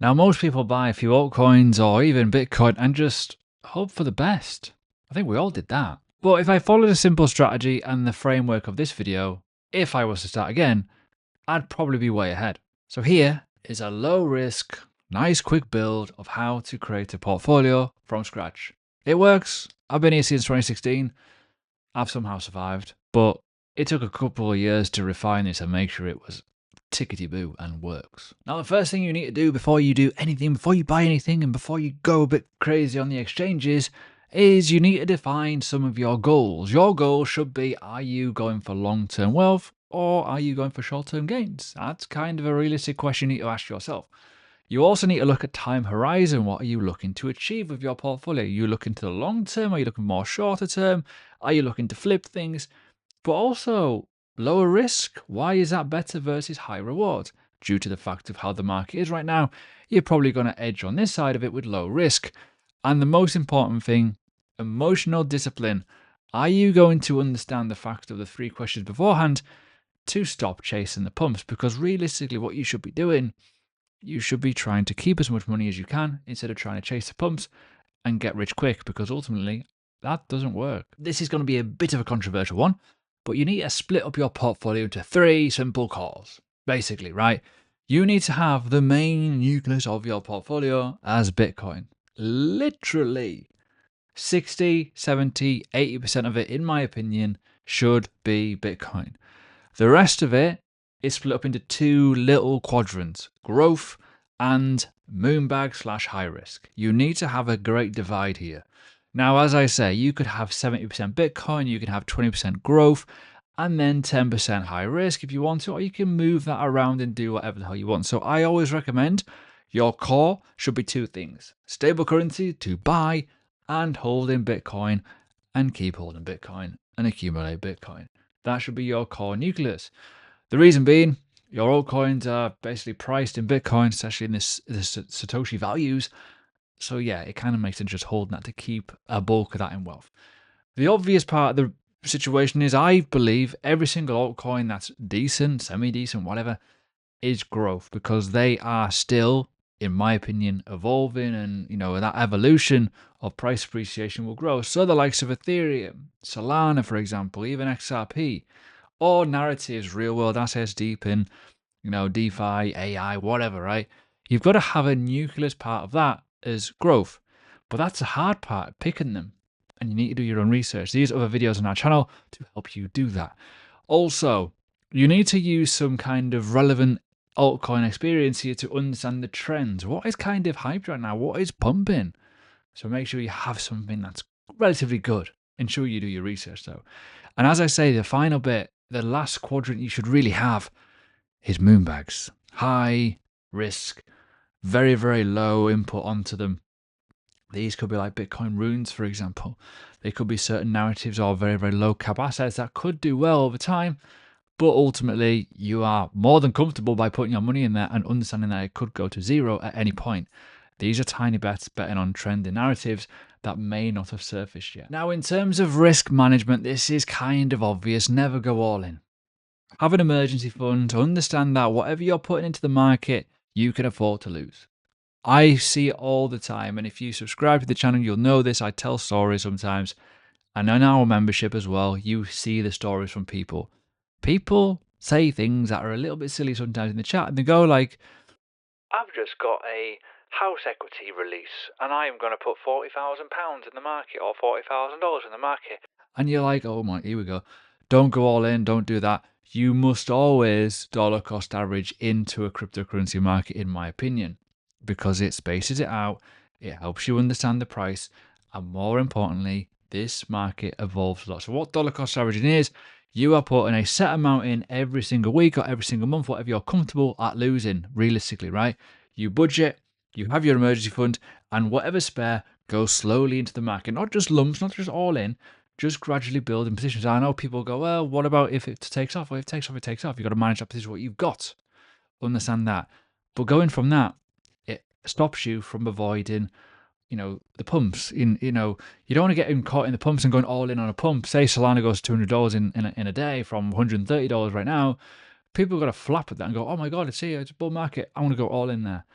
Now, most people buy a few altcoins or even Bitcoin and just hope for the best. I think we all did that. But if I followed a simple strategy and the framework of this video, if I was to start again, I'd probably be way ahead. So here is a low risk, nice quick build of how to create a portfolio from scratch. It works. I've been here since 2016. I've somehow survived, but it took a couple of years to refine this and make sure it was tickety-boo and works. Now, the first thing you need to do before you do anything, before you buy anything, and before you go a bit crazy on the exchanges, is you need to define some of your goals. Your goal should be, are you going for long-term wealth or are you going for short-term gains? That's kind of a realistic question you need to ask yourself. You also need to look at time horizon. What are you looking to achieve with your portfolio? Are you looking to the long term? Are you looking more shorter term? Are you looking to flip things? But also, lower risk, why is that better versus high reward? Due to the fact of how the market is right now, you're probably going to edge on this side of it with low risk. And the most important thing, emotional discipline. Are you going to understand the fact of the 3 questions beforehand to stop chasing the pumps? Because realistically, what you should be doing, you should be trying to keep as much money as you can instead of trying to chase the pumps and get rich quick, because ultimately that doesn't work. This is going to be a bit of a controversial one, but you need to split up your portfolio into 3 simple cores. Basically, right? You need to have the main nucleus of your portfolio as Bitcoin. Literally 60, 70, 80% of it, in my opinion, should be Bitcoin. The rest of it is split up into 2 little quadrants: growth and moonbag / high risk. You need to have a great divide here. Now, as I say, you could have 70% Bitcoin, you can have 20% growth, and then 10% high risk if you want to, or you can move that around and do whatever the hell you want. So I always recommend your core should be 2 things: stable currency to buy and hold in Bitcoin, and keep holding Bitcoin and accumulate Bitcoin. That should be your core nucleus. The reason being, your altcoins are basically priced in Bitcoin, especially in this Satoshi values. So yeah, it kind of makes sense just holding that to keep a bulk of that in wealth. The obvious part of the situation is, I believe every single altcoin that's decent, semi-decent, whatever, is growth, because they are still, in my opinion, evolving, and that evolution of price appreciation will grow. So the likes of Ethereum, Solana, for example, even XRP, or narratives, real world assets deep in, DeFi, AI, whatever, right? You've got to have a nucleus part of that as growth. But that's the hard part, picking them. And you need to do your own research. These other videos on our channel to help you do that. Also, you need to use some kind of relevant altcoin experience here to understand the trends. What is kind of hyped right now? What is pumping? So make sure you have something that's relatively good. Ensure you do your research though. And as I say, the final bit, the last quadrant you should really have is moonbags. High risk, very, very low input onto them. These could be like Bitcoin runes, for example. They could be certain narratives or very, very low cap assets that could do well over time. But ultimately, you are more than comfortable by putting your money in there and understanding that it could go to zero at any point. These are tiny bets betting on trending narratives that may not have surfaced yet. Now, in terms of risk management, this is kind of obvious. Never go all in. Have an emergency fund to understand that whatever you're putting into the market, you can afford to lose. I see it all the time, and if you subscribe to the channel, you'll know this. I tell stories sometimes, and in our membership as well, you see the stories from people. People say things that are a little bit silly sometimes in the chat, and they go like, "I've just got a house equity release, and I'm going to put £40,000 in the market, or $40,000 in the market." And you're like, "Oh my, here we go. Don't go all in, don't do that." You must always dollar cost average into a cryptocurrency market, in my opinion, because it spaces it out, it helps you understand the price, and more importantly, this market evolves a lot. So what dollar cost averaging is, you are putting a set amount in every single week or every single month, whatever you're comfortable at losing, realistically, right? You budget, you have your emergency fund, and whatever spare goes slowly into the market. Not just lumps, not just all in, just gradually building positions. I know people go, well, what about if it takes off? Well, if it takes off, it takes off. You've got to manage that position, what you've got. Understand that. But going from that, it stops you from avoiding, the pumps. You don't want to get caught in the pumps and going all in on a pump. Say Solana goes to $200 in a day from $130 right now. People got to flap at that and go, oh my God, it's here, it's a bull market. I want to go all in there.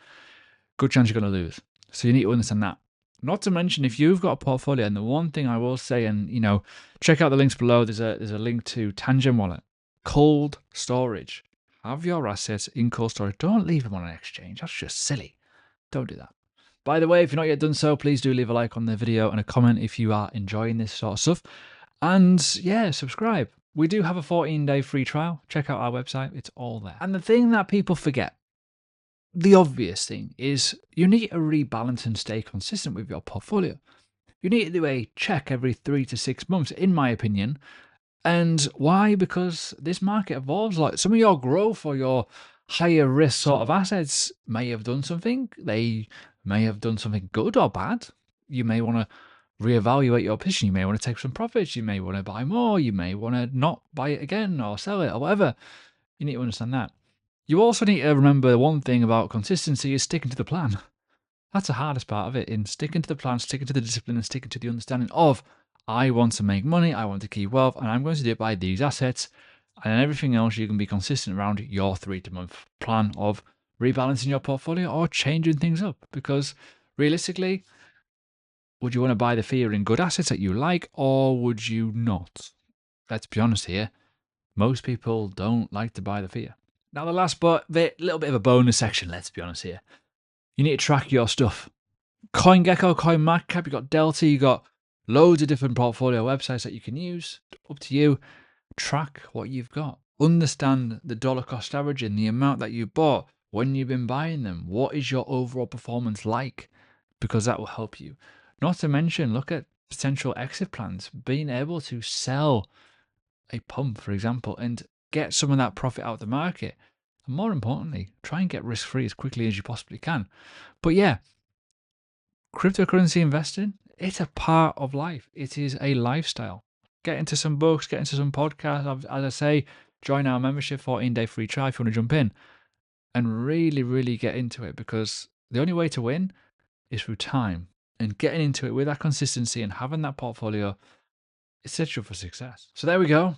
good chance you're going to lose. So you need to understand that. Not to mention, if you've got a portfolio, and the one thing I will say, and check out the links below. There's a link to Tangent Wallet, cold storage. Have your assets in cold storage. Don't leave them on an exchange. That's just silly. Don't do that. By the way, if you're not yet done so, please do leave a like on the video and a comment if you are enjoying this sort of stuff. And yeah, subscribe. We do have a 14-day free trial. Check out our website. It's all there. And the thing that people forget, the obvious thing, is you need to rebalance and stay consistent with your portfolio. You need to do a check every 3 to 6 months, in my opinion. And why? Because this market evolves. Like, some of your growth or your higher risk sort of assets may have done something. They may have done something good or bad. You may want to reevaluate your position. You may want to take some profits. You may want to buy more. You may want to not buy it again or sell it or whatever. You need to understand that. You also need to remember one thing about consistency is sticking to the plan. That's the hardest part of it, in sticking to the plan, sticking to the discipline, and sticking to the understanding of, I want to make money, I want to keep wealth, and I'm going to do it by these assets. And then everything else, you can be consistent around your 3-month plan of rebalancing your portfolio or changing things up. Because realistically, would you want to buy the fear in good assets that you like, or would you not? Let's be honest here. Most people don't like to buy the fear. Now, the last little bit of a bonus section, let's be honest here. You need to track your stuff. CoinGecko, CoinMarketCap, you got Delta, you got loads of different portfolio websites that you can use. Up to you. Track what you've got. Understand the dollar cost averaging, the amount that you bought, when you've been buying them. What is your overall performance like? Because that will help you. Not to mention, look at potential exit plans. Being able to sell a pump, for example, and get some of that profit out of the market. And more importantly, try and get risk-free as quickly as you possibly can. But yeah, cryptocurrency investing, it's a part of life. It is a lifestyle. Get into some books, get into some podcasts. As I say, join our membership, 14-day free trial if you want to jump in. And really, really get into it, because the only way to win is through time. And getting into it with that consistency and having that portfolio, it sets you up for success. So there we go.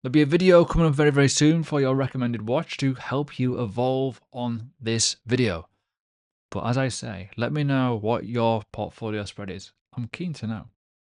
There'll be a video coming up very, very soon for your recommended watch to help you evolve on this video. But as I say, let me know what your portfolio spread is. I'm keen to know.